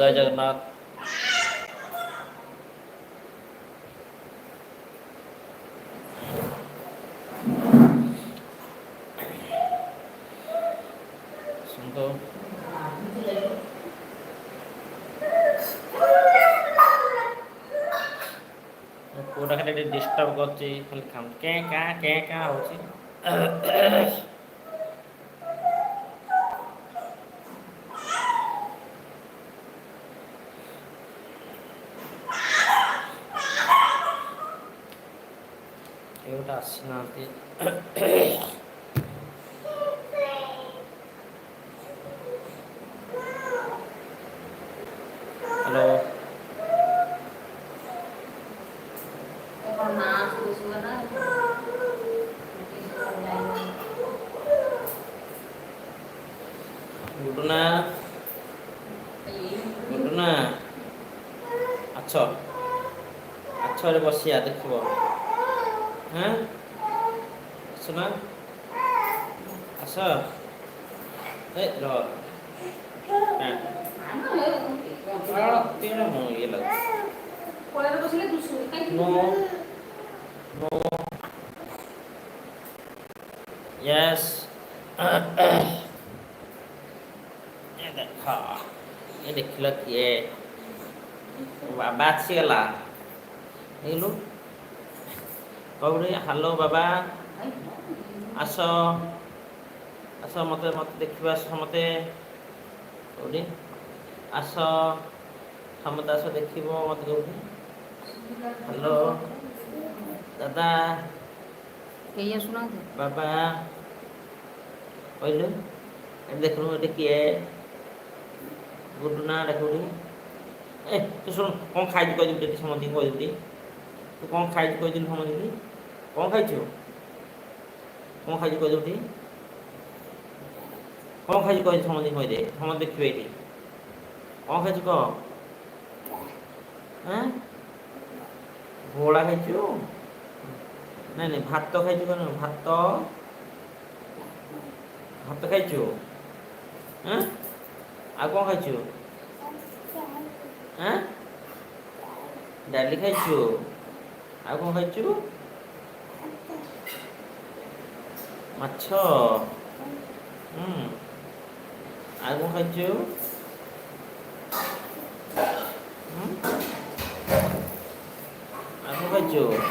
ଜୟ ଜଗନ୍ନାଥ। ଶୁଣନ୍ତୁ ପୁଅଟା ଖାଲି ଟିକେ ଡିଷ୍ଟର୍ବ କରୁଛି, ଖାଲି କେଁ କାଁ ହଉଛି। ଏ ଗୋଟେ ଆସିନାହାନ୍ତି। ହ୍ୟାଲୋ। ଗୁଡୁନା ଗୁଡୁନା ଆଛ ଆଛରେ ବସିଆ ଦେଖିବ। ହାଁ ଆସୁନା ଆସ ଏ ରହ ୟେସ୍। ଏ ଦେଖ, ଏ ଦେଖିଲ କିଏ? ବାବା ଆସିଗଲା। ହେଇଲୁ କହୁନି ହ୍ୟାଲୋ ବାବା ଆସ ଆସ, ମତେ ଦେଖିବ, ଆସ ସମସ୍ତେ। କୋଉଠି ଆସ, ସମସ୍ତେ ଆସ ଦେଖିବ ମତେ କୋଉଠି। ହ୍ୟାଲୋ ଦାଦା କେହି ଆସୁନାହାନ୍ତି। ବାବା କହିଲୁ, ଏଠି ଦେଖୁନୁ ଏଠି କିଏ? ଗୁଡୁନା ଏଟା କୋଉଠି? ଏ ତୁ ଶୁଣୁ, କଣ ଖାଇଛୁ କହିଦବୁ ଟିକେ ସମସ୍ତଙ୍କୁ କହିଦବୁ ଟିକେ। ତୁ କଣ ଖାଇଛୁ କହିଥିଲୁ ସମସ୍ତଙ୍କୁ? କଣ ଖାଇଛୁ? କଣ ଖାଇଛୁ କହିଦବୁ ଟିକେ। କଣ ଖାଇଛୁ କହିଦେ, ସମସ୍ତଙ୍କୁ କହିଦେ, ସମସ୍ତେ ଦେଖିବେ ଏଇଠି। କଣ ଖାଇଛୁ କହ? ଆଁ ଘୋଳା ଖାଇଛୁ? ନାଇଁ ନାଇଁ ଭାତ ଖାଇଛୁ କହ, ଭାତ ଭାତ ଖାଇଛୁ? ଆଁ ଆଉ କଣ ଖାଇଛୁ? ଆଁ ଡାଲି ଖାଇଛୁ? ଆଉ କଣ ଖାଇଛୁ? ମାଛ। ଆଉ କଣ ଖାଇଛୁ?